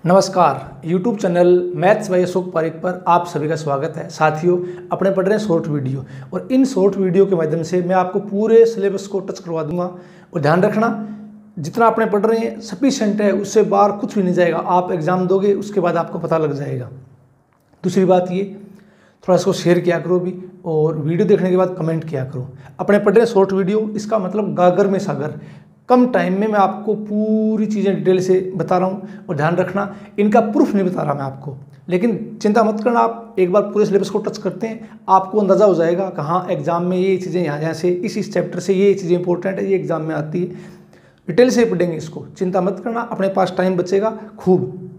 नमस्कार, YouTube channel maths by Ashok Pareek पर आप सभी का स्वागत है। साथियों, अपने पढ़ रहे हैं शॉर्ट वीडियो और इन शॉर्ट वीडियो के माध्यम से मैं आपको पूरे सिलेबस को टच करवा दूंगा। और ध्यान रखना, जितना आपने पढ़ रहे हैं सफिशिएंट है, उससे बाहर कुछ भी नहीं जाएगा। आप एग्जाम दोगे उसके बाद आपको पता लग जाएगा। दूसरी बात ये, थोड़ा इसको शेयर किया करो भी, और वीडियो देखने के बाद कमेंट किया करो। अपने पढ़ रहे हैं शॉर्ट वीडियो, इसका मतलब गागर में सागर। कम टाइम में मैं आपको पूरी चीज़ें डिटेल से बता रहा हूँ। और ध्यान रखना, इनका प्रूफ नहीं बता रहा मैं आपको, लेकिन चिंता मत करना। आप एक बार पूरे सिलेबस को टच करते हैं, आपको अंदाज़ा हो जाएगा कि हाँ एग्जाम में ये चीज़ें यहाँ से इस चैप्टर से ये चीज़ें इंपॉर्टेंट है, ये एग्जाम में आती है। डिटेल से पढ़ेंगे इसको, चिंता मत करना। अपने पास टाइम बचेगा खूब।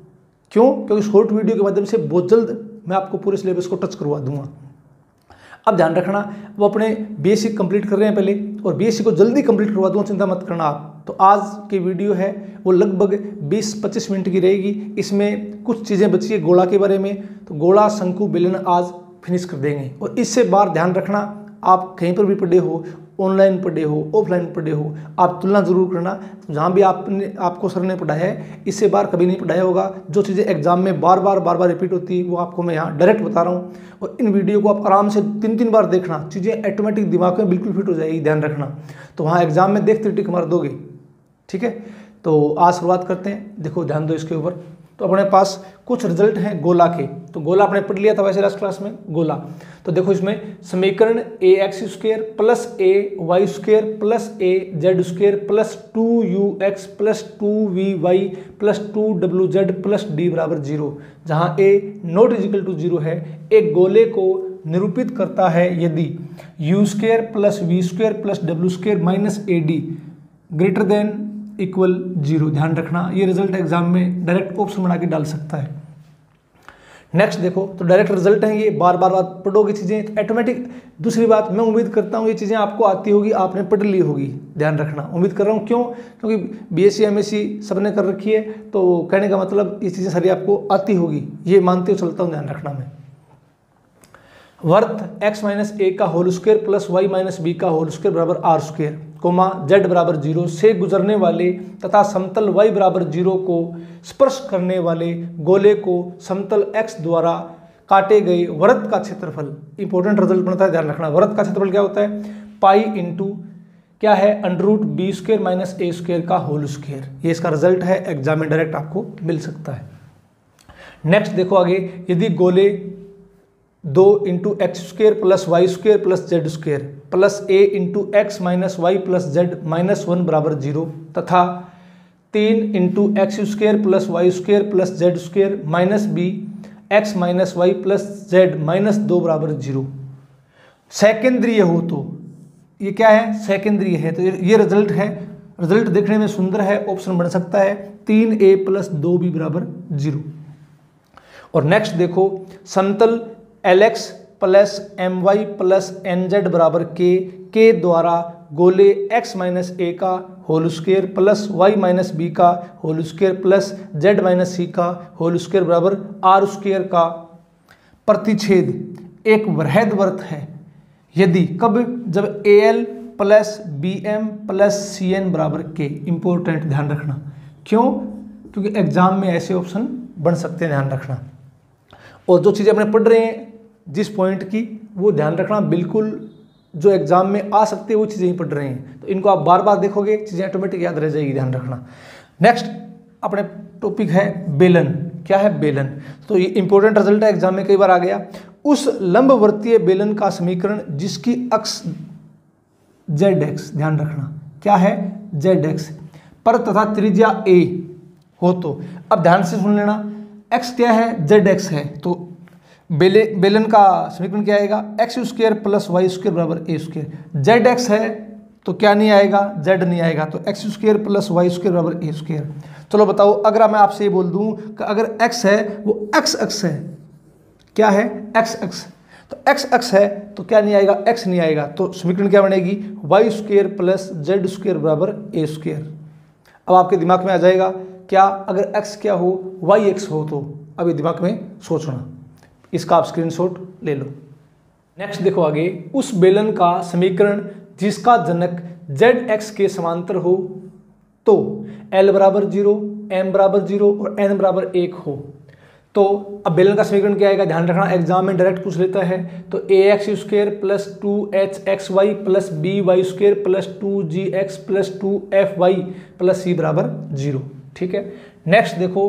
क्यों? क्योंकि शॉर्ट वीडियो के माध्यम से बहुत जल्द मैं आपको पूरे सिलेबस को टच करवा दूंगा। अब ध्यान रखना, वो अपने बेसिक कंप्लीट कर रहे हैं पहले, और बेसिक को जल्दी कंप्लीट करवा दूंगा, चिंता मत करना आप। तो आज की वीडियो है वो लगभग 20-25 मिनट की रहेगी। इसमें कुछ चीज़ें बची है गोला के बारे में, तो गोला, शंकु, बेलन आज फिनिश कर देंगे। और इससे बाहर ध्यान रखना, आप कहीं पर भी पढ़े हो, ऑनलाइन पढ़े हो, ऑफलाइन पढ़े हो, आप तुलना जरूर करना। तो जहाँ भी आपको सर ने पढ़ाया है, इससे बार कभी नहीं पढ़ाया होगा। जो चीज़ें एग्जाम में बार बार रिपीट होती है, वो आपको मैं यहाँ डायरेक्ट बता रहा हूँ। और इन वीडियो को आप आराम से 3-3 बार देखना, चीज़ें ऑटोमेटिक दिमाग में बिल्कुल फिट हो जाएगी। ध्यान रखना, तो वहाँ एग्जाम में देखते टिक मार दोगे। ठीक है, तो आज शुरुआत करते हैं। देखो, ध्यान दो इसके ऊपर। तो अपने पास कुछ रिजल्ट हैं गोला के। तो गोला आपने पढ़ लिया था वैसे लास्ट क्लास में, गोला। तो देखो, इसमें समीकरण ax² plus ay² plus az² plus 2ux plus 2vy plus 2wz plus d बराबर 0, जहाँ a नॉट इजिकल टू 0 है, एक गोले को निरूपित करता है यदि u² plus v² plus w² minus ad greater than equal 0। ध्यान रखना, ये रिजल्ट एग्जाम में डायरेक्ट ऑप्शन बना के डाल सकता है। नेक्स्ट देखो, तो डायरेक्ट रिजल्ट है ये, बार बार पढ़ोगे चीज़ें ऑटोमेटिक। दूसरी बात, मैं उम्मीद करता हूँ ये चीज़ें आपको आती होगी, आपने पढ़ ली होगी। ध्यान रखना, उम्मीद कर रहा हूँ। क्यों? क्योंकि BSc MSc सबने कर रखी है, तो कहने का मतलब ये चीज़ें सारी आपको आती होगी, ये मानते हुए चलता हूँ। ध्यान रखना, मैं वर्थ x माइनस a का whole square plus y minus b का होल स्क्वायर बराबर r², कोमा z बराबर 0 से गुजरने वाले तथा समतल y बराबर 0 को स्पर्श करने वाले गोले को समतल x द्वारा काटे गए वृत्त का क्षेत्रफल। इंपॉर्टेंट रिजल्ट बनता है, ध्यान रखना। वृत्त का क्षेत्रफल क्या होता है? पाई इंटू क्या है, √b² माइनस a² का होल स्क्वायर। ये इसका रिजल्ट है, एग्जाम में डायरेक्ट आपको मिल सकता है। नेक्स्ट देखो आगे, यदि गोले 2 × x² plus y² plus z² plus a × x minus y plus z minus 1 बराबर 0 तथा 3 × x² plus y² plus z² minus b x minus y plus z minus 2 बराबर 0 सेकेंद्रीय हो, तो ये क्या है? सेकेंद्रीय है। तो ये रिजल्ट है। रिजल्ट देखने में सुंदर है, ऑप्शन बन सकता है 3a प्लस 2b बराबर 0। और नेक्स्ट देखो, समतल LX plus MY plus NZ बराबर K द्वारा गोले x माइनस a का whole square plus y minus b का whole square plus z minus c का होल स्क्वायर बराबर r² का प्रतिच्छेद एक वृहद वृत्त है यदि कब? जब AL plus BM plus CN बराबर K। इंपॉर्टेंट, ध्यान रखना। क्यों? क्योंकि एग्जाम में ऐसे ऑप्शन बन सकते हैं, ध्यान रखना। और जो चीज़ें अपने पढ़ रहे हैं जिस पॉइंट की, वो ध्यान रखना बिल्कुल, जो एग्जाम में आ सकती है वो चीज़ें ही पढ़ रहे हैं। तो इनको आप बार बार देखोगे, चीज़ें ऑटोमेटिक याद रह जाएगी। ध्यान रखना। नेक्स्ट अपने टॉपिक है बेलन। क्या है? बेलन। तो ये इंपॉर्टेंट रिजल्ट है, एग्जाम में कई बार आ गया। उस लंबवर्तीय बेलन का समीकरण जिसकी अक्ष ZX, ध्यान रखना क्या है, ZX पर तथा त्रिज्या a हो तो। अब ध्यान से सुन लेना, x क्या है? ZX है। तो बेलन का समीकरण क्या आएगा? x² प्लस y² बराबर a²। ZX है तो क्या नहीं आएगा? Z नहीं आएगा, तो x² प्लस y² बराबर a²। चलो बताओ, अगर मैं आपसे ये बोल दूं कि अगर x है वो x अक्ष है, क्या है? x अक्ष। तो x अक्ष है तो क्या नहीं आएगा? x नहीं आएगा, तो समीकरण क्या बनेगी? y² प्लस z² बराबर a²। अब आपके दिमाग में आ जाएगा क्या, अगर x क्या हो, yx हो तो। अभी दिमाग में सोचना, इसका आप स्क्रीनशॉट ले लो। नेक्स्ट देखो आगे, उस बेलन का समीकरण जिसका जनक ZX के समांतर हो तो L बराबर 0, m बराबर 0 और n बराबर 1 हो तो अब बेलन का समीकरण क्या आएगा, ध्यान रखना एग्जाम में डायरेक्ट पूछ लेता है। तो ax² plus 2hxy plus by² plus 2gx plus 2fy plus c बराबर 0। ठीक है, नेक्स्ट देखो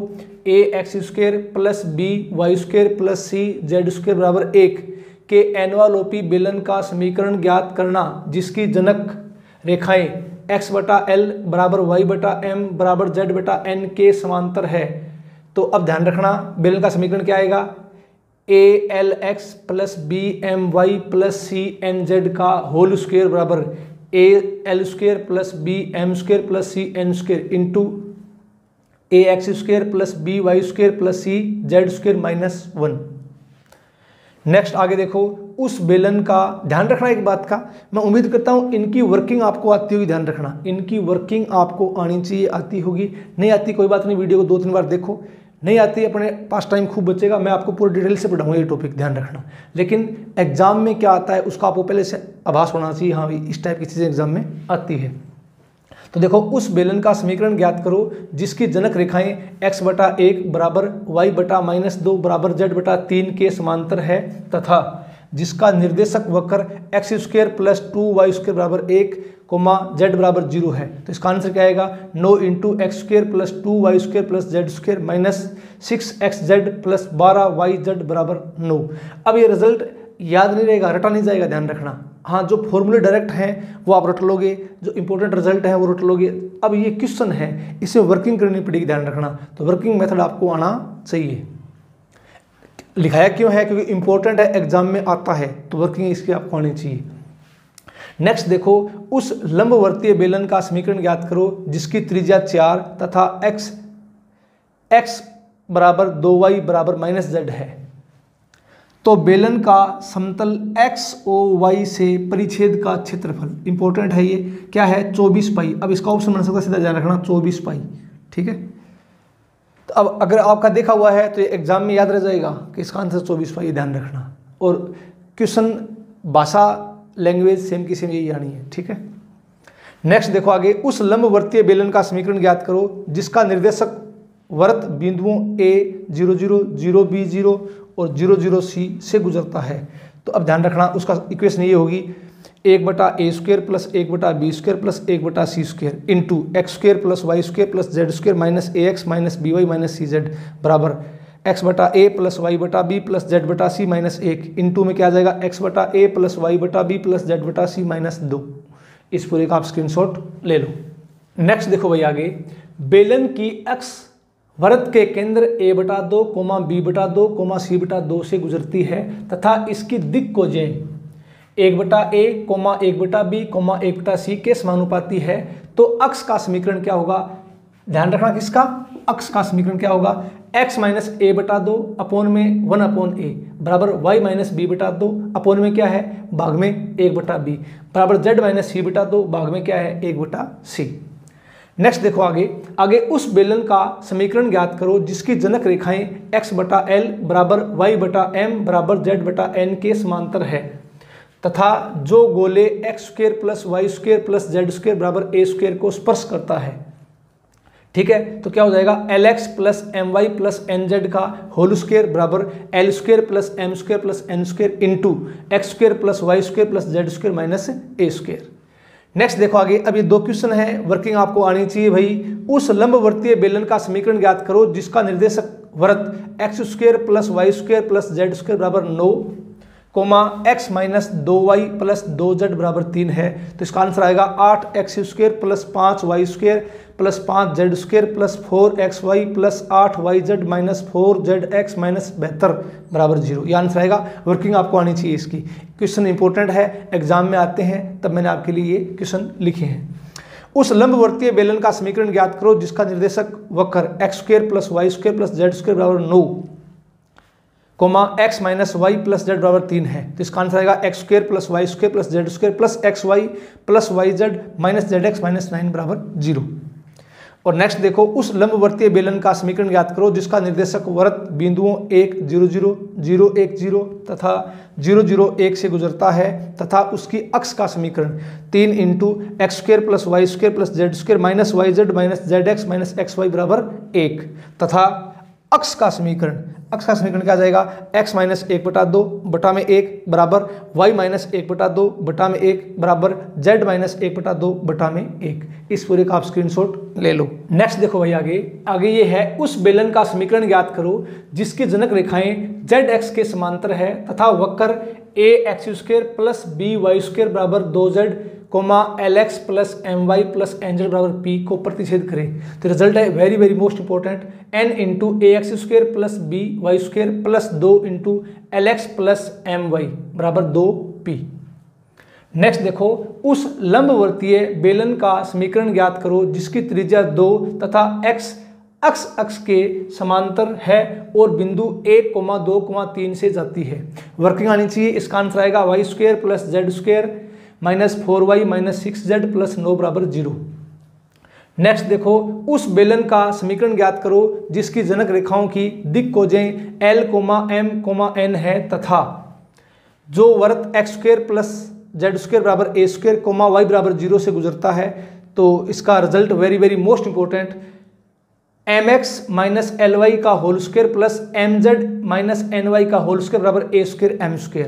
ax² plus by² plus c/z² बराबर 1 के एनवालोपी बेलन का समीकरण ज्ञात करना जिसकी जनक रेखाएं x बटा l बराबर y बटा m बराबर z बटा n के समांतर है। तो अब ध्यान रखना बेलन का समीकरण क्या आएगा, ALX plus BMY plus CNZ का होल स्क्वायर बराबर AL² plus BM² plus CN² into AX² plus BY² plus CZ² minus 1। Next आगे देखो उस बेलन का, ध्यान रखना एक बात का, मैं उम्मीद करता हूं इनकी वर्किंग आपको आती होगी, ध्यान रखना इनकी वर्किंग आपको आनी चाहिए, आती होगी, नहीं आती कोई बात नहीं, वीडियो को 2-3 बार देखो, नहीं आती अपने पास टाइम खूब बचेगा, मैं आपको पूरी डिटेल से पढ़ाऊंगा ये टॉपिक, ध्यान रखना। लेकिन एग्जाम में क्या आता है उसका आपको पहले से आभास होना चाहिए, हाँ भाई इस टाइप की चीज़ें एग्जाम में आती है। तो देखो उस बेलन का समीकरण ज्ञात करो जिसकी जनक रेखाएं x बटा 1 बराबर y बटा -2 बराबर z बटा 3 के समांतर है तथा जिसका निर्देशक वक्र x² प्लस 2y² बराबर 1 z बराबर 0 है। तो इसका आंसर क्या आएगा, 9 into x² plus 2y² plus z² minus 6xz plus 12yz बराबर 9। अब ये रिजल्ट याद नहीं रहेगा, रटा नहीं जाएगा, ध्यान रखना। हाँ, जो फॉर्मूले डायरेक्ट हैं वो आप रट लोगे, जो इंपॉर्टेंट रिजल्ट है वो रट लोगे। अब ये क्वेश्चन है, इसमें वर्किंग करनी पड़ेगी, ध्यान रखना। तो वर्किंग मेथड आपको आना चाहिए। लिखाया क्यों है, क्योंकि इंपॉर्टेंट है, एग्जाम में आता है, तो वर्किंग इसकी आपको आनी चाहिए। नेक्स्ट देखो उस लंबवर्तीय बेलन का समीकरण ज्ञात करो जिसकी त्रिज्या 4 तथा x बराबर 2y बराबर -z है। तो बेलन का समतल XOY से परिच्छेद का क्षेत्रफल, इंपॉर्टेंट है ये, क्या है 24 पाई। अब इसका ऑप्शन बन सकता है, सीधा ध्यान रखना 24 पाई। ठीक है, तो अब अगर आपका देखा हुआ है तो ये एग्जाम में याद रह जाएगा कि इसका आंसर 24 पाई, ध्यान रखना। और क्वेश्चन भाषा लैंग्वेज सेम की सेम यही आनी है। ठीक है, नेक्स्ट देखो आगे उस लंबवर्तीय बेलन का समीकरण ज्ञात करो जिसका निर्देशक वृत्त बिंदुओं A 0 0 0 B 0 और 0 0 C से गुजरता है। तो अब ध्यान रखना उसका इक्वेशन ये होगी 1/a² plus 1/b² plus 1/c² into x² plus y² plus z² minus ax minus by minus cz बराबर x/a plus y/b plus z/c minus 1 into में क्या आ जाएगा x/a plus y/b plus z/c minus 2। इस पूरे का आप स्क्रीनशॉट ले लो। नेक्स्ट देखो भाई आगे, बेलन की अक्ष वृत्त के केंद्र a/2, b/2, c/2 से गुजरती है तथा इसकी दिक्कोजें 1/a, 1/b, 1/c के समानुपाती है। तो अक्ष का समीकरण क्या होगा, ध्यान रखना किसका, अक्ष का समीकरण क्या होगा, x माइनस a/2 अपोन में 1/a बराबर y माइनस b/2 अपोन में क्या है भाग में 1/b बराबर z माइनस c/2 भाग में क्या है 1/c। नेक्स्ट देखो आगे उस बेलन का समीकरण ज्ञात करो जिसकी जनक रेखाएं x/l बराबर y/m बराबर z/n के समांतर है तथा जो गोले x² plus y² plus z² बराबर a² को स्पर्श करता है। ठीक है, तो क्या हो जाएगा lx plus my plus nz का होल स्क्वायर बराबर l² plus m² plus n² into x² plus y² plus z² minus a²। Next देखो आगे, अब ये 2 क्वेश्चन है, वर्किंग आपको आनी चाहिए भाई। उस लंबवर्तीय बेलन का समीकरण ज्ञात करो जिसका निर्देशक वृत्त x² plus y² plus z² बराबर 9, x minus 2y plus 2z बराबर 3 है। तो इसका आंसर आएगा 8x² plus 5y² plus 5z² plus 4xy plus 8yz minus 4zx minus 72 बराबर 0। ये आंसर आएगा। वर्किंग आपको आनी चाहिए इसकी। क्वेश्चन इंपॉर्टेंट है, एग्जाम में आते हैं, तब मैंने आपके लिए ये क्वेश्चन लिखे हैं। उस लंबवर्तीय बेलन का समीकरण ज्ञात करो जिसका निर्देशक वक्र x² plus y² plus z² बराबर 9, x minus y plus z बराबर 3 है। तो इसका आंसर आएगा x² plus y² plus z² plus xy plus yz minus zx minus 9 बराबर 0। और नेक्स्ट देखो, उस लंबवर्तीय बेलन का समीकरण ज्ञात करो जिसका निर्देशक वृत्त बिंदुओं 1 0 0 0 1 0 तथा 0 0 1 से गुजरता है तथा उसकी अक्ष का समीकरण 3 × x² + y² + z² - yz - zx - xy बराबर 1 तथा अक्ष का समीकरण क्या जाएगा, x - 1/2 बटा में 1 बराबर y - 1/2 बटा में 1 बराबर z - 1/2 बटा में 1। इस पूरे का आप स्क्रीनशॉट ले लो। नेक्स्ट देखो भाई, आगे ये है, उस बेलन का समीकरण ज्ञात करो जिसकी जनक रेखाएं zx के समांतर है तथा वक्र ax² + by² बराबर 2z, lx + my + nz बराबर p को प्रतिच्छेद करें। तो रिजल्ट है very very most important, n × ax² + by² + 2 × lx + my बराबर 2p। नेक्स्ट देखो, उस लंबवर्तीय बेलन का समीकरण ज्ञात करो जिसकी त्रिज्या 2 तथा x अक्ष के समांतर है और बिंदु 1, 2, 3 से जाती है। वर्किंग आनी चाहिए। इसका आंसर आएगा y² + z² - 4y - 6z + 9 बराबर 0। नेक्स्ट देखो, उस बेलन का समीकरण ज्ञात करो जिसकी जनक रेखाओं की दिक्कोजें l, m, n है तथा जो वृत्त x² + z² बराबर a², y बराबर 0 से गुजरता है। तो इसका result very very most important, mx - ly का whole square plus mz - ny का होल स्क्वायर बराबर a² m²।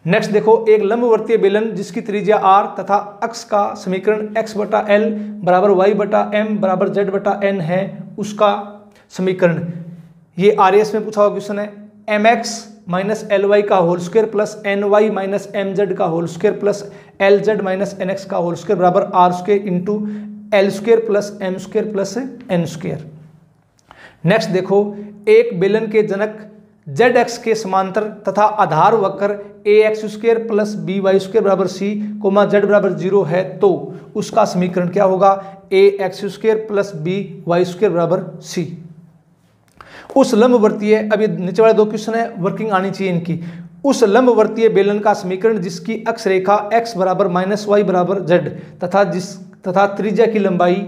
नेक्स्ट देखो, एक लंबवर्तीय बेलन जिसकी त्रिज्या r तथा अक्ष का समीकरण x/l बराबर y/m बराबर z/n है, उसका समीकरण ये RAS में पूछा हुआ क्वेश्चन है। mx - ly का whole square plus ny - mz का whole square plus lz - nx का होल स्क्वायर बराबर r² into l² plus m² plus n²। Next देखो, एक बेलन के जनक zx के समांतर तथा आधार वक्र ax² + by² बराबर c, z बराबर 0 है, तो उसका समीकरण क्या होगा, ax² + by² बराबर c। उस लंबवर्तीय, अभी नीचे वाले 2 क्वेश्चन है, वर्किंग आनी चाहिए इनकी। उस लंबवर्तीय बेलन का समीकरण जिसकी अक्ष रेखा x बराबर -y बराबर z तथा त्रिज्या की लंबाई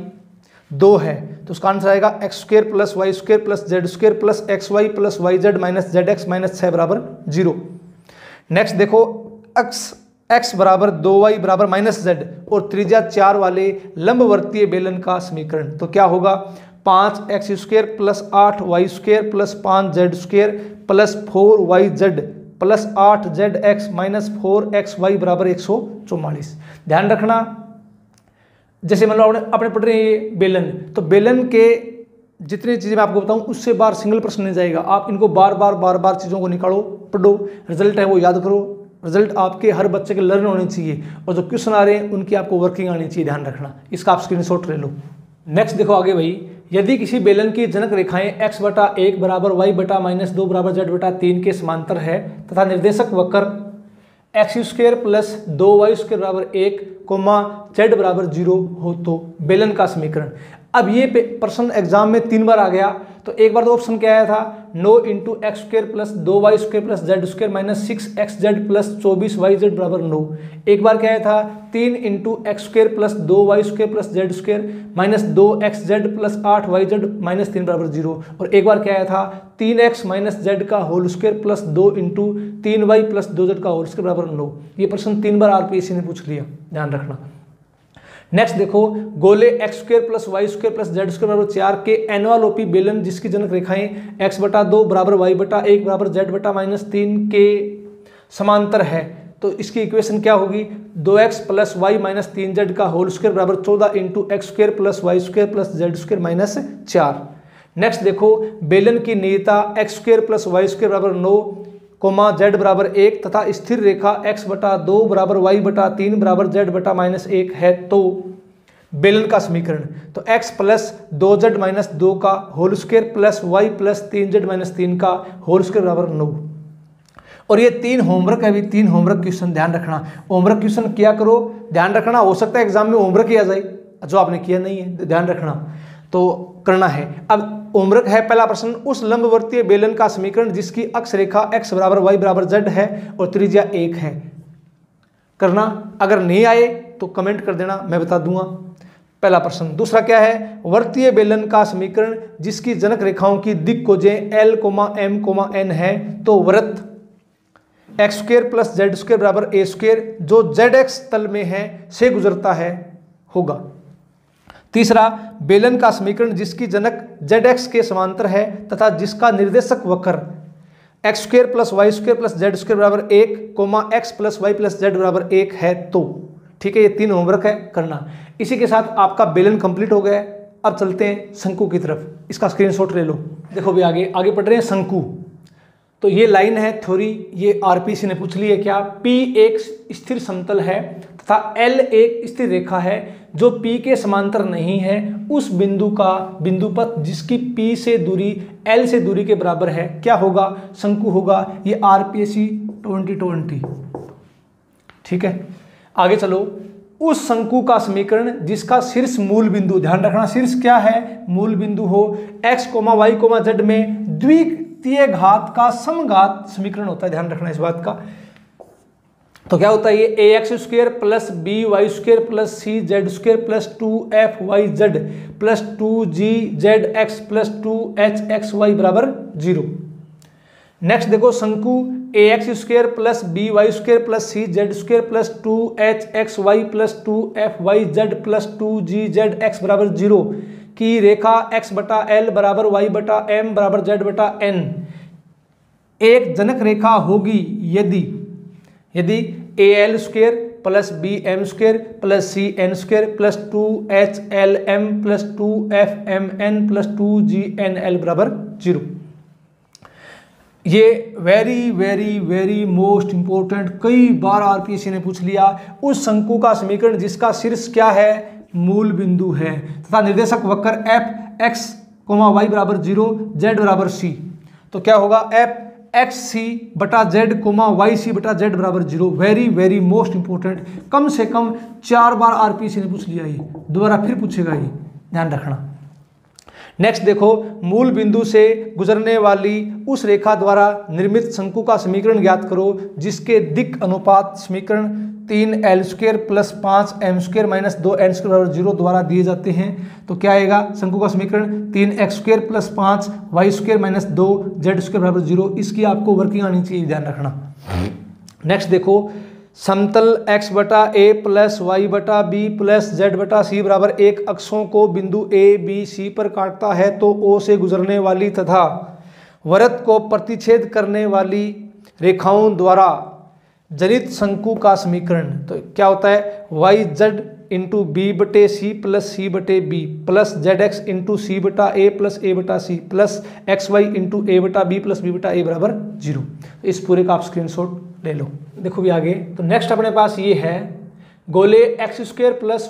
2 है, तो उसका आंसर आएगा x² + y² + z² + xy + yz - zx - 6 बराबर 0। नेक्स्ट देखो, x बराबर 2y बराबर -z और त्रिज्या 4 वाले लंबवर्तीय बेलन का समीकरण तो क्या होगा, 5x² + 8y² + 5z² + 4yz + 8zx - 4xy बराबर 144। ध्यान रखना, जैसे मतलब अपने पढ़ रहे हैं बेलन, तो बेलन के जितनी चीज़ें मैं आपको बताऊं उससे बार सिंगल प्रश्न नहीं जाएगा। आप इनको बार बार चीज़ों को निकालो, पढ़ो, रिजल्ट है वो याद करो। रिजल्ट आपके हर बच्चे के लर्न होने चाहिए और जो क्वेश्चन आ रहे हैं उनकी आपको वर्किंग आनी चाहिए, ध्यान रखना। इसका आप स्क्रीनशॉट ले लो। नेक्स्ट देखो आगे भाई, यदि किसी बेलन की जनक रेखाएं x/1 बराबर y/- 2 बराबर z/3 के समांतर है तथा निर्देशक वक्र x² + 2y² बराबर 1, z बराबर 0 हो, तो बेलन का समीकरण। अब ये प्रश्न एग्जाम में 3 बार आ गया, तो एक बार तो ऑप्शन क्या आया था, 9 × x² + 2y² + z² - 6xz + 24yz बराबर 9। एक बार क्या आया था, 3 × x² + 2y² + z² - 2xz + 8yz - 3 बराबर 0। और एक बार क्या आया था, 3x - z का whole square plus 2 × 3y + 2z का होल स्क्वायर बराबर 9। ये प्रश्न 3 बार RPSC ने पूछ लिया, ध्यान रखना। नेक्स्ट देखो, गोले x² + y² + z² बराबर 4 के एनवालोपी बेलन जिसकी जनक रेखाएं x/2 बराबर y/1 बराबर z/-3 के समांतर है, तो इसकी इक्वेशन क्या होगी, 2x + y - 3z का होल स्क्वायर बराबर 14 × x² + y² + z² - 4। नेक्स्ट देखो, बेलन की नियता x² + y² बराबर 9, z बराबर 1 तथा स्थिर रेखा x/2 बराबर y/3 बराबर z/-1 है, तो बेलन का समीकरण तो x + 2z - 2 का whole square plus y + 3z - 3 का होल स्क्वायर बराबर 9। और ये 3 होमवर्क है, अभी 3 होमवर्क क्वेश्चन, ध्यान रखना। होमवर्क क्वेश्चन किया करो, ध्यान रखना, हो सकता है एग्जाम में होमवर्क किया जाए जो आपने किया नहीं है, ध्यान रखना, तो करना है। अब होमवर्क है पहला प्रश्न, उस लंबवर्तीय बेलन का समीकरण जिसकी अक्ष रेखा x बराबर y बराबर z है और त्रिज्या 1 है, करना। अगर नहीं आए तो कमेंट कर देना, मैं बता दूंगा। पहला प्रश्न। दूसरा क्या है, वर्तीय बेलन का समीकरण जिसकी जनक रेखाओं की दिक् कोजें L, M, N है तो वृत्त x² + z² बराबर a² जो zx तल में है से गुजरता है होगा। तीसरा, बेलन का समीकरण जिसकी जनक zx के समांतर है तथा जिसका निर्देशक वक्र x² + y² + z² बराबर 1, x + y + z बराबर 1 है तो। ठीक है, ये 3 होमवर्क है करना। इसी के साथ आपका बेलन कंप्लीट हो गया है। अब चलते हैं शंकु की तरफ, इसका स्क्रीनशॉट ले लो। देखो भी आगे पढ़ रहे हैं शंकु। तो ये लाइन है थ्योरी, ये आरपीसी ने पूछ ली है क्या, P एक स्थिर समतल है तथा L एक स्थिर रेखा है जो P के समांतर नहीं है, उस बिंदु पथ जिसकी P से दूरी L से दूरी के बराबर है, क्या होगा, शंकु होगा। ये आरपीसी 2020। ठीक है, आगे चलो। उस शंकु का समीकरण जिसका शीर्ष मूल बिंदु, ध्यान रखना शीर्ष क्या है, मूल बिंदु हो, x, y, z में द्वितीय घात का समघात समीकरण होता है, ध्यान रखना इस बात का। तो क्या होता है ये ax² + by² + cz² + 2fyz + 2gzx + 2hxy बराबर 0। नेक्स्ट देखो, शंकु ax² + by² + cz² + 2hxy + 2fyz + 2gzx बराबर 0 की रेखा x/l बराबर y/m बराबर z/n एक जनक रेखा होगी यदि al² + bm² + cn² + 2hlm + 2fmn + 2gnl बराबर 0। ये वेरी मोस्ट इंपॉर्टेंट, कई बार आरपीएससी ने पूछ लिया। उस शंकु का समीकरण जिसका शीर्ष क्या है, मूल बिंदु है तथा निर्देशक वक्र f x, y बराबर 0, z बराबर c। तो क्या होगा, f x c बटा z, y c बटा z बराबर 0। वेरी मोस्ट इंपॉर्टेंट, कम से कम 4 बार आरपीएससी ने पूछ लिया, ये दोबारा फिर पूछेगा, ये ध्यान रखना। नेक्स्ट देखो, मूल बिंदु से गुजरने वाली उस रेखा द्वारा निर्मित शंकु का समीकरण ज्ञात करो जिसके दिक् अनुपात समीकरण 3l² + 5m² - 2n² बराबर 0 द्वारा दिए जाते हैं। तो क्या आएगा, शंकु का समीकरण 3x² + 5y² - 2z² बराबर 0। इसकी आपको वर्किंग आनी चाहिए, ध्यान रखना। नेक्स्ट देखो, समतल x/a + y/b + z/c बराबर 1 अक्षों को बिंदु a b c पर काटता है तो O से गुजरने वाली तथा वृत्त को प्रतिच्छेद करने वाली रेखाओं द्वारा जनित शंकु का समीकरण। तो क्या होता है, yz × b/c + c/b + zx × c/a + a/c + xy × a/b + b/a बराबर 0। इस पूरे का आप स्क्रीनशॉट ले लो। देखो भी आगे, तो नेक्स्ट अपने पास ये है, गोले x² +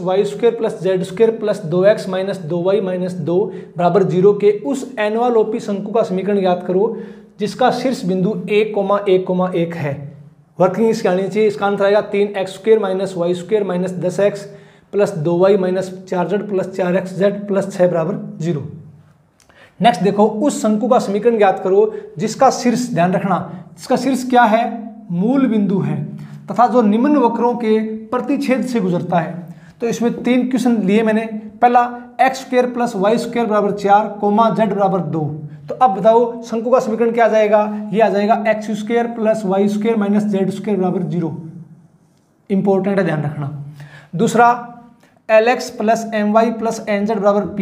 y² + z² + 2x - 2y - 2 बराबर 0 के उस एनवालोपी शंकु का समीकरण ज्ञात करो जिसका शीर्ष बिंदु a, 1 है। वर्किंग इसकी आनी चाहिए। इसका आंसर आएगा 3x² - y² - 10x + 2y - 4z + 4xz + 6 बराबर 0। नेक्स्ट देखो, उस शंकु का समीकरण ज्ञात करो जिसका शीर्ष, ध्यान रखना, जिसका शीर्ष क्या है, मूल बिंदु है तथा जो निम्न वक्रों के प्रतिच्छेद से गुजरता है। तो इसमें 3 क्वेश्चन लिए मैंने। पहला, x² + y² बराबर 4, z बराबर 2। तो अब बताओ शंकु का समीकरण क्या आ जाएगा, ये आ जाएगा x² + y² - z² बराबर 0। इंपॉर्टेंट है, ध्यान रखना। दूसरा, lx + my + nz बराबर p,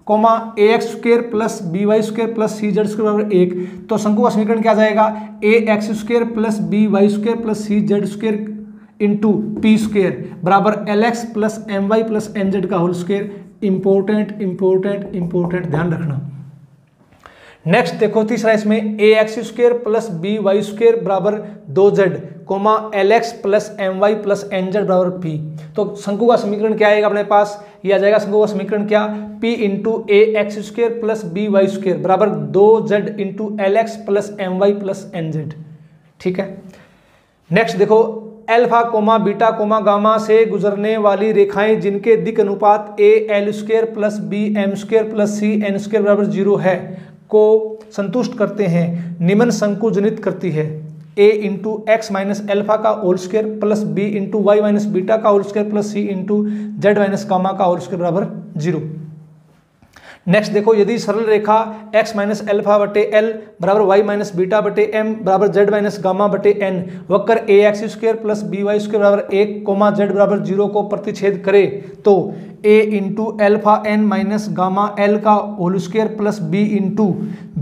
ax² + by² + cz² बराबर 1। तो शंकु का समीकरण क्या आ जाएगा, ax² + by² + cz² × p² बराबर lx + my + nz का होल स्क्वायर। इंपॉर्टेंट, ध्यान रखना। नेक्स्ट देखो, तीसरा इसमें ax² + by² बराबर 2z, lx + my + nz बराबर p। तो शंकु का समीकरण क्या आएगा अपने पास, ये आ जाएगा शंकु का समीकरण क्या, p × ax² + by² बराबर 2z × lx + my + nz। ठीक है। नेक्स्ट देखो, अल्फा, बीटा, गामा से गुजरने वाली रेखाएं जिनके दिक् अनुपात al² + bm² + cn² बराबर 0 है को संतुष्ट करते हैं, निम्न शंकु जनित करती है। A into x minus alpha का whole square plus b into y minus beta का होल स्क्वायर प्लस सी इंटू जेड माइनस गामा का होल स्क्वायर बराबर 0। नेक्स्ट देखो, यदि सरल रेखा x माइनस एल्फा बटे एल बराबर वाई माइनस बीटा बटे एम बराबर जेड माइनस गामा बटे एन वक्र a x square plus b y square बराबर 1 कोमा जेड बराबर 0 को प्रतिच्छेद करे तो a into alpha n minus gamma l का whole square plus b into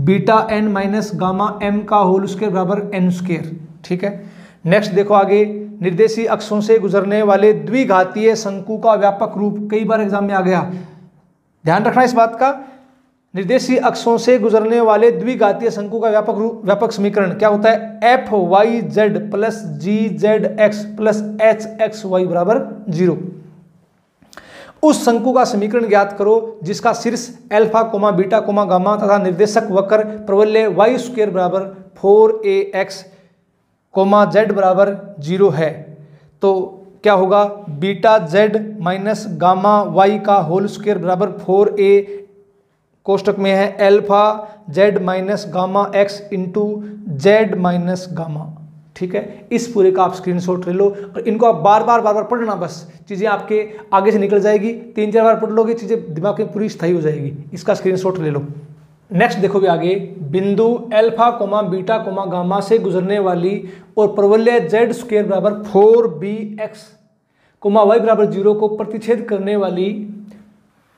beta n minus gamma m का होल स्क्वायर बराबर एन स्क्वायर। ठीक है, नेक्स्ट देखो आगे, निर्देशीय अक्षों से गुजरने वाले द्विघातीय शंकु का व्यापक रूप, कई बार एग्जाम में आ गया, ध्यान रखना इस बात का। निर्देशीय अक्षों से गुजरने वाले द्विघातीय शंकु का व्यापक समीकरण क्या होता है? F y z plus g z x plus h x y बराबर 0। उस शंकु का समीकरण ज्ञात करो जिसका शीर्ष alpha comma beta comma gamma तथा निर्देशक वक्र प्रवलय वाई स्क्वायर बराबर 4ax कोमा जेड बराबर 0 है। तो क्या होगा? Beta Z minus gamma Y का होल स्क्वायर बराबर 4a कोष्टक में है alpha Z minus gamma X into Z minus gamma. ठीक है, इस पूरे का आप स्क्रीनशॉट ले लो और इनको आप बार बार पढ़ना, बस चीज़ें आपके आगे से निकल जाएगी। 3-4 बार पढ़ लोगे, चीज़ें दिमाग में पूरी स्थायी हो जाएगी। इसका स्क्रीनशॉट ले लो। नेक्स्ट देखो भी आगे, बिंदु alpha comma beta comma gamma से गुजरने वाली और प्रवलय जेड स्क्वायर बराबर 4bx कोमा वाई बराबर 0 को प्रतिच्छेद करने वाली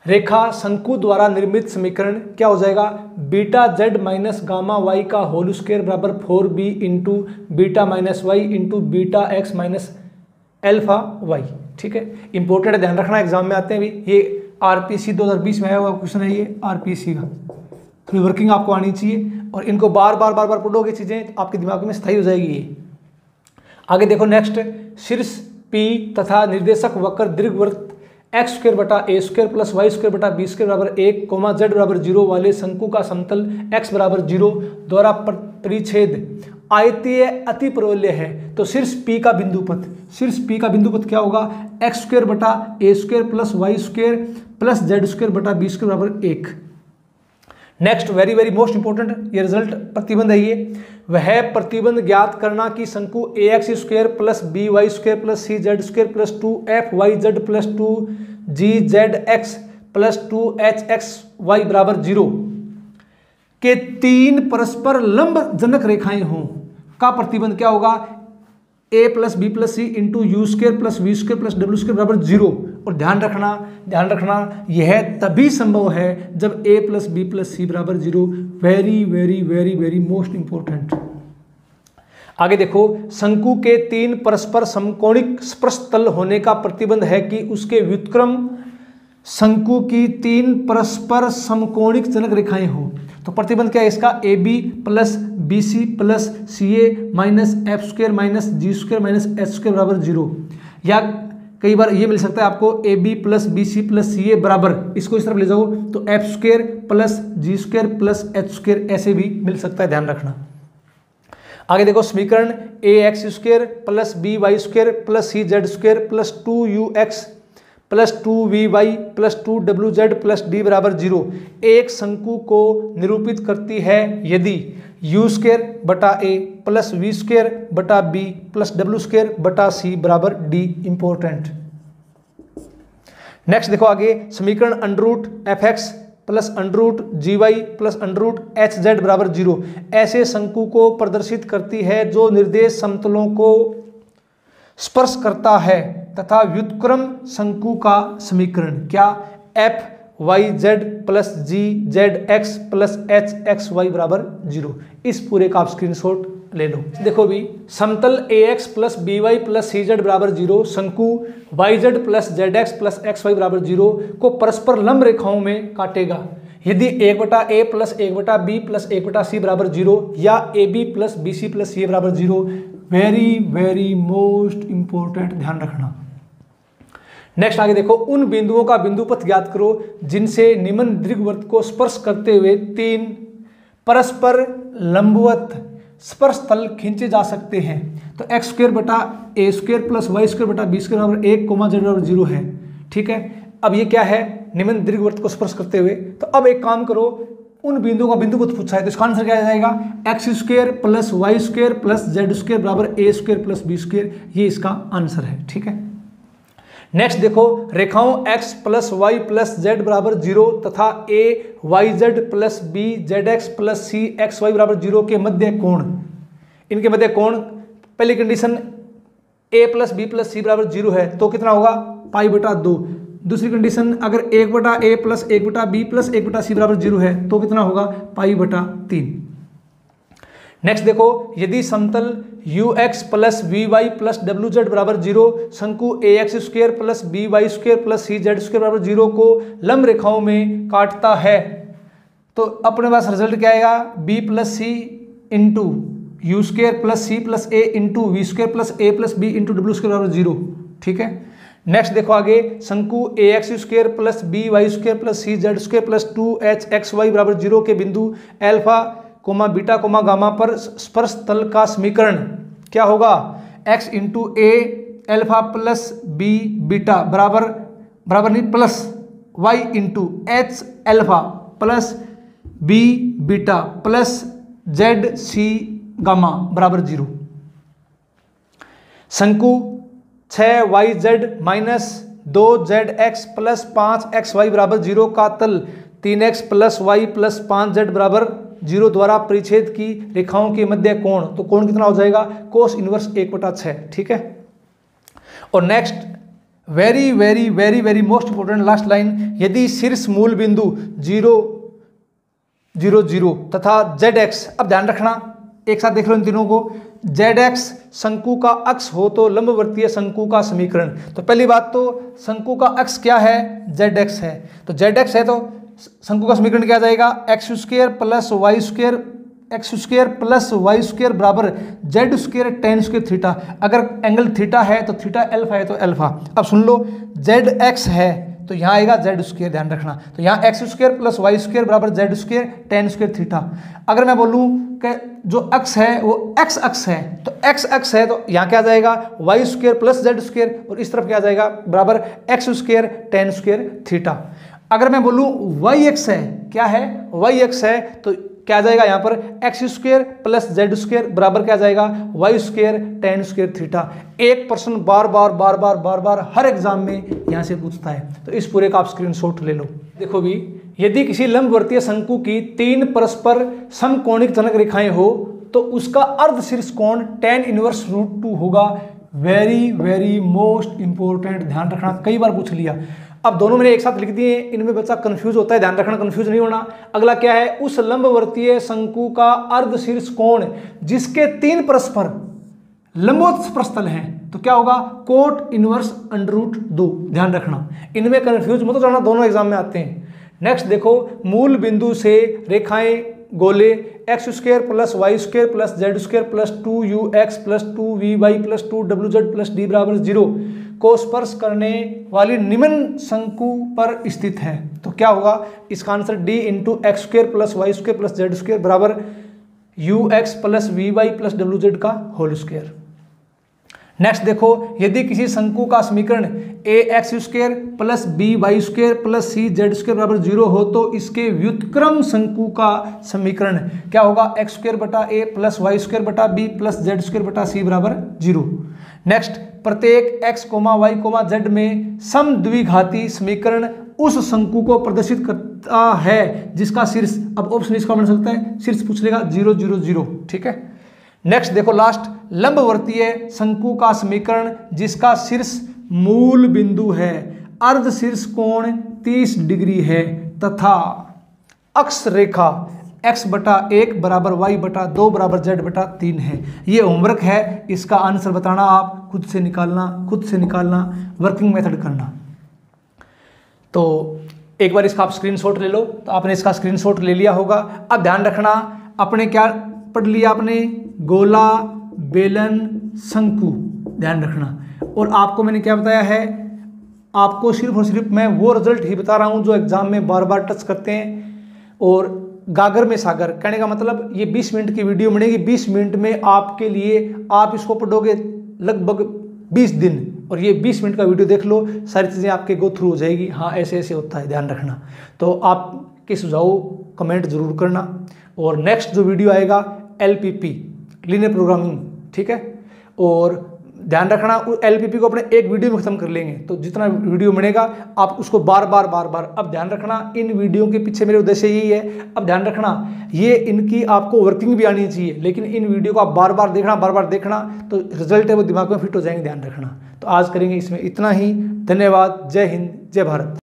रेखा शंकु द्वारा निर्मित समीकरण क्या हो जाएगा? Beta Z minus gamma Y का होल स्क्वायर बराबर 4b into beta minus Y into beta X minus alpha Y. ठीक है, इंपॉर्टेंट है, ध्यान रखना, एग्जाम में आते हैं भी। ये आरपीसी 2020 में आया हुआ क्वेश्चन है, ये आरपीसी का, थोड़ी वर्किंग आपको आनी चाहिए और इनको बार बार पढ़ोगे, चीज़ें आपके दिमाग में स्थायी हो जाएगी। ये आगे देखो, नेक्स्ट, शीर्ष P तथा निर्देशक वक्र दीर्घवृत्त एक्स स्क्वायर बटा a square plus Y square बटा बी स्क्वायर बराबर 1 कोमा जेड बराबर 0 वाले शंकु का समतल x बराबर 0 द्वारा परिच्छेद आयतीय अति प्रवलय है। तो शीर्ष P का बिंदुपथ क्या होगा? एक्स स्क्वायर बटा a square plus Y square plus Z square बटा बी स्क्वायर बराबर 1। नेक्स्ट, वेरी मोस्ट इंपोर्टेंट, ये रिजल्ट प्रतिबंध है। ये वह प्रतिबंध ज्ञात करना कि शंकु a x square plus b y square plus c z square plus 2f y z plus 2g z x plus 2h x y बराबर 0 के 3 परस्पर लंब जनक रेखाएं हों का प्रतिबंध क्या होगा? a plus B plus C into U square plus V square plus W square बराबर 0। और ध्यान रखना यह तभी संभव है जब a plus B plus c बराबर 0। Very most important. आगे देखो, शंकु के 3 परस्पर समकोणिक स्पर्श तल होने का प्रतिबंध है कि उसके व्युत्क्रम शंकु की 3 परस्पर समकोणिक जनक रेखाएं हो। तो प्रतिबंध क्या है इसका? A B plus B C plus C A minus F square minus G square minus H square बराबर 0। या कई बार ये मिल सकता है आपको a B plus B C plus C a बराबर, इसको इस तरफ ले जाओ तो f square plus g square plus h square, ऐसे भी मिल सकता है, ध्यान रखना। आगे देखो, समीकरण a x square plus b y square plus c z square plus 2ux plus 2vy plus 2wz plus d बराबर 0 एक शंकु को निरूपित करती है यदि u स्क्वायर बटा a प्लस v स्क्वायर बटा b प्लस w स्क्वायर बटा c बराबर d। इंपॉर्टेंट। नेक्स्ट देखो आगे, समीकरण अंडरूट fx प्लस अंडरूटgy प्लस अंडरूट hz बराबर 0 ऐसे शंकु को प्रदर्शित करती है जो निर्देश समतलों को स्पर्श करता है तथा व्युत्क्रम शंकु का समीकरण क्या? F y z plus g z x plus h x y बराबर 0। इस पूरे का आप स्क्रीनशॉट ले लो। देखो भी, समतल a x plus b y plus c z बराबर 0 शंकु y z plus z x plus x y बराबर 0 को परस्पर लंब रेखाओं में काटेगा यदि 1/a plus 1/b plus 1/c बराबर 0 या a B plus B C plus c बराबर 0। वेरी मोस्ट इंपॉर्टेंट, ध्यान रखना। नेक्स्ट आगे देखो, उन बिंदुओं का बिंदुपथ ज्ञात करो जिनसे निम्न दीर्घवृत्त को स्पर्श करते हुए 3 परस्पर लंबवत स्पर्श तल खींचे जा सकते हैं। तो एक्स स्क्वायर बटा a square plus Y square बटा बी स्क्वायर बराबर 1 कोमा जेड बराबर 0 है। ठीक है, अब ये क्या है? निम्न दीर्घवृत्त को स्पर्श करते हुए। तो अब एक काम करो, उन बिंदु का बिंदु को पूछा है, तो इसका आंसर क्या आ जाएगा, x square plus Y square plus Z square बराबर A square plus B square, ये इसका आंसर है। ठीक है, नेक्स्ट देखो, रेखाओं x plus y plus z बराबर 0 तथा a y z plus b z x plus c x y बराबर 0 के मध्य कोण, इनके मध्य कोण, पहली condition a plus B plus c बराबर 0 है तो कितना होगा, पाई बटा 2। दूसरी कंडीशन, अगर 1 बटा a प्लस 1 बटा बी प्लस 1 बटा सी बराबर 0 है तो कितना होगा, पाई बटा 3। नेक्स्ट देखो, यदि समतल ux plus v y plus डब्ल्यू जेड बराबर 0 शंकु a x square plus b y square plus c z square बराबर 0 को लंब रेखाओं में काटता है, तो अपने पास रिजल्ट क्या आएगा, b plus C into u square plus c plus a into v square plus a plus b into डब्ल्यू स्क्वेयर बराबर 0। ठीक है, नेक्स्ट देखो आगे, शंकु a x square plus b y square plus c z square plus 2h x y बराबर 0 के बिंदु alpha comma beta comma gamma पर स्पर्श तल का समीकरण क्या होगा, x into a alpha plus B beta बराबर नहीं plus y into H alpha plus B beta plus Z C gamma बराबर 0। शंकु 6yz minus 2zx plus 5xy बराबर 0 का तल 3x plus y plus 5z बराबर 0 द्वारा परिच्छेद की रेखाओं के मध्य कोण, तो कोण कितना हो जाएगा, कोस इनवर्स 1/6। ठीक है, और next very very very very most important last line, यदि शीर्ष मूल बिंदु 0 0 0 तथा zx, अब ध्यान रखना एक साथ देख लो इन तीनों को, zx शंकु का अक्ष हो तो लंबवर्तीय शंकु का समीकरण, तो पहली बात तो शंकु का अक्ष क्या है, zx है, तो zx है तो शंकु का समीकरण क्या आ जाएगा, x square plus Y square, x square plus Y square बराबर z square tan square theta, अगर एंगल थीटा है तो थीटा अल्फा है तो अल्फा। अब सुन लो, जेड एक्स है तो यहाँ आएगा जेड स्क्वायर, ध्यान रखना, तो यहाँ x square plus Y square बराबर z square tan square theta. अगर मैं बोलूँ कि जो अक्ष है वो एक्स अक्ष है, तो एक्स अक्ष है तो यहाँ क्या आ जाएगा, Y square plus Z square, और इस तरफ क्या आ जाएगा, बराबर X square tan square theta. अगर मैं बोलूँ वाई एक्स है, क्या है, वाई एक्स है तो क्या आ जाएगा यहाँ पर, X square plus Z square बराबर क्या आ जाएगा, Y square tan square theta. एक पर्सन बार बार हर एग्जाम में यहाँ से पूछता है, तो इस पूरे का आप स्क्रीनशॉट ले लो। देखो भी, यदि किसी लंबवर्तीय शंकु की 3 परस्पर समकोणिक जनक रेखाएं हो तो उसका अर्धशीर्ष कोण tan इनवर्स √2 होगा। वेरी वेरी मोस्ट इंपोर्टेंट, ध्यान रखना, कई बार पूछ लिया। अब दोनों मैंने एक साथ लिख दिए, इनमें बच्चा कंफ्यूज होता है, ध्यान रखना कंफ्यूज नहीं होना। अगला क्या है, उस लंबवर्तीय शंकु का अर्धशीर्ष कोण जिसके 3 परस्पर लंबवत स्पर्शतल हैं, तो क्या होगा, कोट इनवर्स √2। ध्यान रखना, इनमें कंफ्यूज मत जाना, दोनों एग्जाम में आते हैं। नेक्स्ट देखो, मूल बिंदु से रेखाएं गोले X square plus Y square plus Z square plus 2ux plus 2vy plus 2wz plus d बराबर 0 को स्पर्श करने वाली निम्न शंकु पर स्थित है, तो क्या होगा, इसका answer d into x square plus Y square plus Z square बराबर ux plus vy plus wz का होल स्क्वायर। नेक्स्ट देखो, यदि किसी शंकु का समीकरण a x square plus b y square plus c z square बराबर 0 हो तो इसके व्युत्क्रम शंकु का समीकरण क्या होगा, एक्स स्क्वायर बटा ए प्लस वाई स्क्वायर बटा बी प्लस जेड स्क्वायर बटा सी बराबर 0। नेक्स्ट, प्रत्येक x y z में समद्विघाती समीकरण उस शंकु को प्रदर्शित करता है जिसका शीर्ष, अब ऑप्शन इसका बन सकता है, शीर्ष पूछ लेगा 0 0 0। ठीक है, नेक्स्ट देखो लास्ट, लंबवर्तीय शंकु का समीकरण जिसका शीर्ष मूल बिंदु है, अर्धशीर्ष कोण 30 डिग्री है तथा अक्ष रेखा x/1 बराबर y/2 बराबर z/3 है। ये होमवर्क है, इसका आंसर बताना, आप खुद से निकालना, वर्किंग मेथड करना। तो एक बार इसका आप स्क्रीनशॉट ले लो, तो आपने इसका स्क्रीनशॉट ले लिया होगा। अब ध्यान रखना, अपने क्या पढ़ लिया आपने, गोला बेलन शंकु, ध्यान रखना। और आपको मैंने क्या बताया है, आपको सिर्फ और सिर्फ मैं वो रिजल्ट ही बता रहा हूँ जो एग्जाम में बार बार टच करते हैं। और गागर में सागर, कहने का मतलब ये 20 मिनट की वीडियो बनेगी, 20 मिनट में आपके लिए, आप इसको पढ़ोगे लगभग 20 दिन, और ये 20 मिनट का वीडियो देख लो, सारी चीज़ें आपके गो थ्रू हो जाएगी। हाँ, ऐसे ऐसे होता है, ध्यान रखना। तो आप के सुझाव कमेंट जरूर करना। और नेक्स्ट जो वीडियो आएगा LPP लीनियर प्रोग्रामिंग, ठीक है। और ध्यान रखना LPP को अपने एक वीडियो में खत्म कर लेंगे, तो जितना वीडियो बनेगा आप उसको बार बार अब ध्यान रखना इन वीडियो के पीछे मेरे उद्देश्य यही है। अब ध्यान रखना ये इनकी आपको वर्किंग भी आनी चाहिए, लेकिन इन वीडियो को आप बार बार देखना तो रिजल्ट है वो दिमाग में फिट हो जाएंगे। ध्यान रखना। तो आज करेंगे इसमें इतना ही। धन्यवाद। जय हिंद, जय भारत।